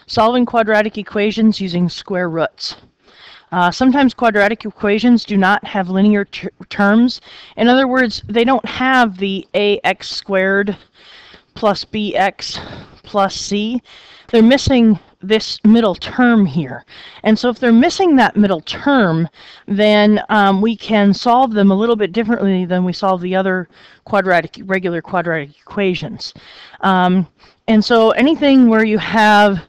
solving quadratic equations using square roots. Sometimes quadratic equations do not have linear terms. In other words, they don't have the ax squared plus bx plus c. They're missing this middle term here. And so if they're missing that middle term, then we can solve them a little bit differently than we solve the other regular quadratic equations. And so anything where you have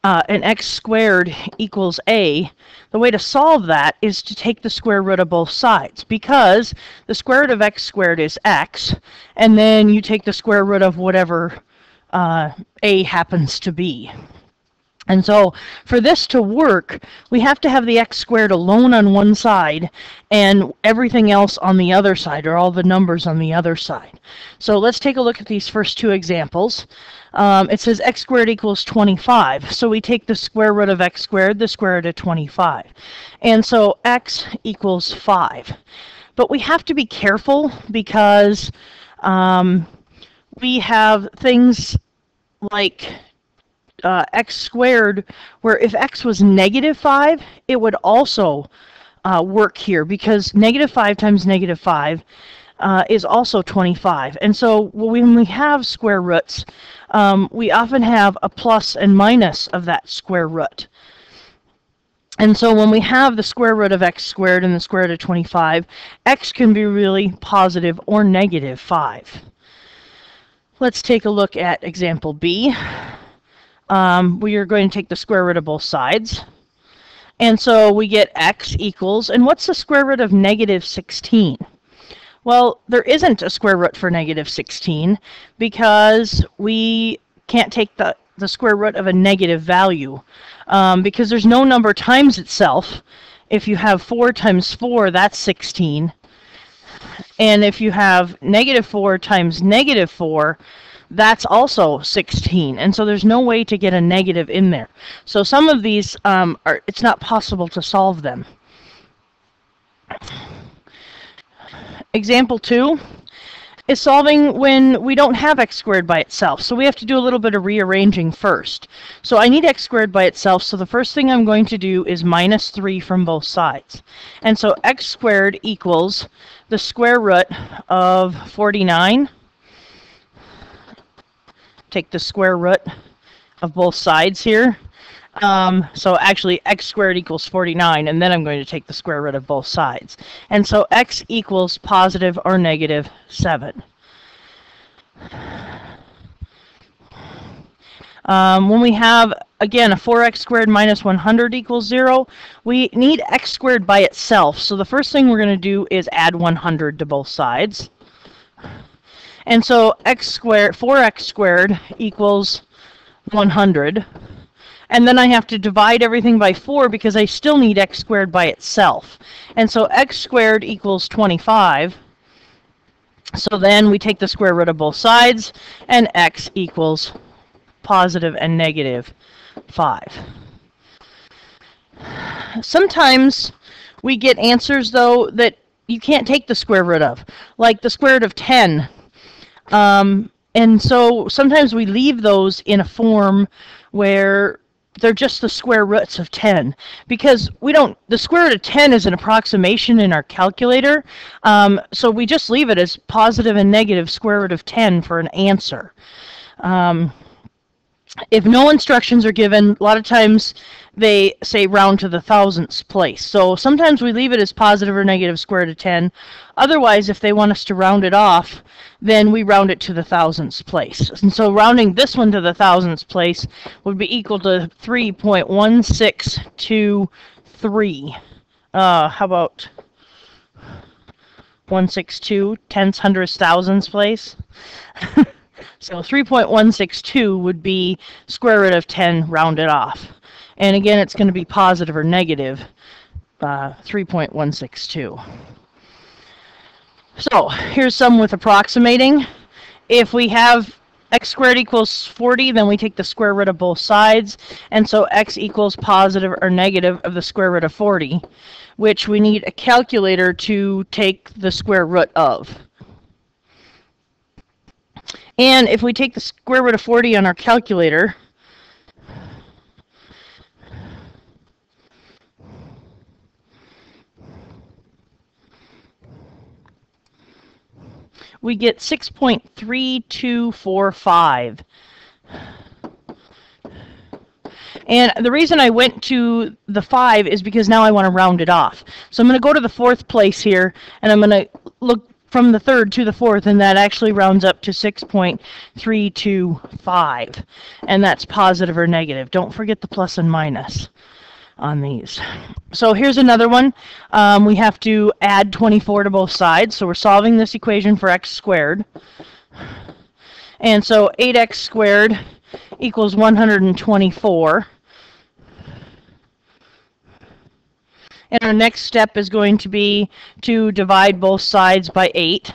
an x squared equals a, the way to solve that is to take the square root of both sides, because the square root of x squared is x, and then you take the square root of whatever a happens to be. And so for this to work, we have to have the x squared alone on one side and everything else on the other side, or all the numbers on the other side. So let's take a look at these first two examples. It says x squared equals 25. So we take the square root of x squared, the square root of 25. And so x equals 5. But we have to be careful because we have things like x squared, where if x was negative 5, it would also work here, because negative 5 times negative 5 is also 25. And so when we have square roots, we often have a plus and minus of that square root. And so when we have the square root of x squared and the square root of 25, x can be really positive or negative 5. Let's take a look at example B. We are going to take the square root of both sides. And so we get x equals, and what's the square root of negative 16? Well, there isn't a square root for negative 16 because we can't take the square root of a negative value because there's no number times itself. If you have 4 times 4, that's 16. And if you have negative 4 times negative 4, that's also 16. And so there's no way to get a negative in there. So some of these, it's not possible to solve them. Example 2 is solving when we don't have x squared by itself. So we have to do a little bit of rearranging first. So I need x squared by itself, so the first thing I'm going to do is minus 3 from both sides. And so x squared equals the square root of 49. Take the square root of both sides here. So actually x squared equals 49, and then I'm going to take the square root of both sides. And so x equals positive or negative 7. When we have, again, a 4x squared minus 100 equals 0, we need x squared by itself. So the first thing we're going to do is add 100 to both sides. And so 4x squared equals 100. And then I have to divide everything by 4 because I still need x squared by itself. And so x squared equals 25. So then we take the square root of both sides, and x equals positive and negative 5. Sometimes we get answers, though, that you can't take the square root of, like the square root of 10. And so sometimes we leave those in a form where they're just the square roots of 10, because the square root of 10 is an approximation in our calculator, so we just leave it as positive and negative square root of 10 for an answer. If no instructions are given, a lot of times they say round to the thousandths place. So sometimes we leave it as positive or negative square root of 10. Otherwise, if they want us to round it off, then we round it to the thousandths place. And so rounding this one to the thousandths place would be equal to 3.1623. How about 162, tenths, hundredths, thousandths place? So 3.162 would be square root of 10 rounded off. And again, it's going to be positive or negative 3.162. So here's some with approximating. If we have x squared equals 40, then we take the square root of both sides. And so x equals positive or negative of the square root of 40, which we need a calculator to take the square root of. And if we take the square root of 40 on our calculator, we get 6.3245. And the reason I went to the 5 is because now I want to round it off. So I'm going to go to the 4th place here, and I'm going to look from the 3rd to the 4th, and that actually rounds up to 6.325. And that's positive or negative. Don't forget the plus and minus on these. So here's another one. We have to add 24 to both sides. So we're solving this equation for x squared. And so 8x squared equals 124. And our next step is going to be to divide both sides by 8.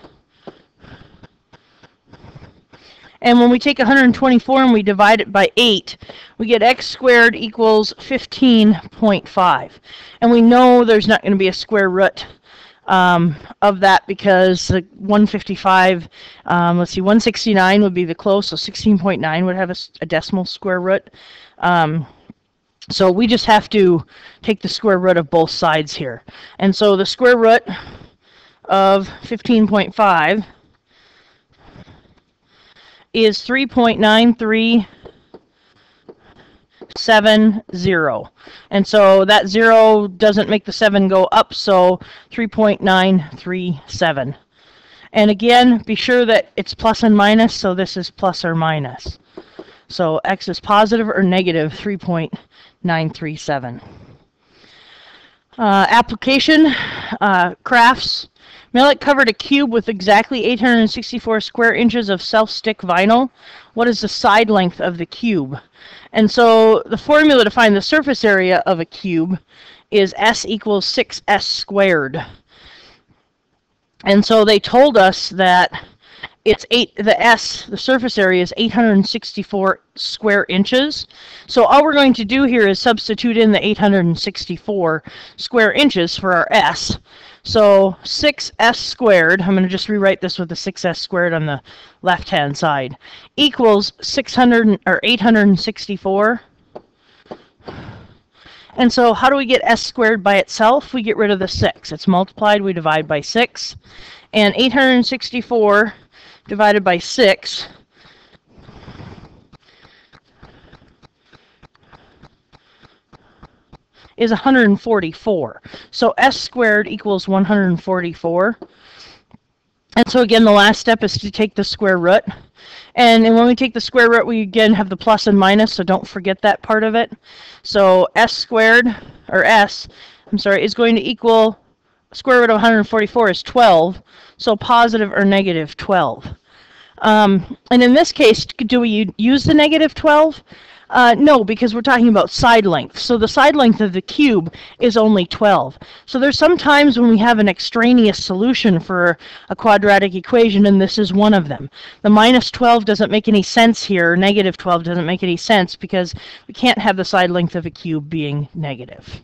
And when we take 124 and we divide it by 8, we get x squared equals 15.5. And we know there's not going to be a square root of that because 155, let's see, 169 would be the close, so 16.9 would have a decimal square root. So we just have to take the square root of both sides here. And so the square root of 15.5 is 3.9370. And so that 0 doesn't make the 7 go up, so 3.937. And again, be sure that it's plus and minus, so this is plus or minus. So x is positive or negative 3.937. Application, crafts. Millet covered a cube with exactly 864 square inches of self-stick vinyl. What is the side length of the cube? And so the formula to find the surface area of a cube is S equals 6S squared. And so they told us that it's the surface area is 864 square inches. So all we're going to do here is substitute in the 864 square inches for our S. So 6S squared, I'm going to just rewrite this with the 6S squared on the left-hand side, equals 864. And so how do we get S squared by itself? We get rid of the 6. It's multiplied, we divide by 6. And 864 divided by 6 is 144. So S squared equals 144. And so again, the last step is to take the square root. And when we take the square root, we again have the plus and minus, so don't forget that part of it. So S squared, or S, I'm sorry, is going to equal, square root of 144 is 12, so positive or negative 12. And in this case, do we use the negative 12? No, because we're talking about side length. So the side length of the cube is only 12. So there's some times when we have an extraneous solution for a quadratic equation, and this is one of them. The minus 12 doesn't make any sense here. Negative 12 doesn't make any sense because we can't have the side length of a cube being negative.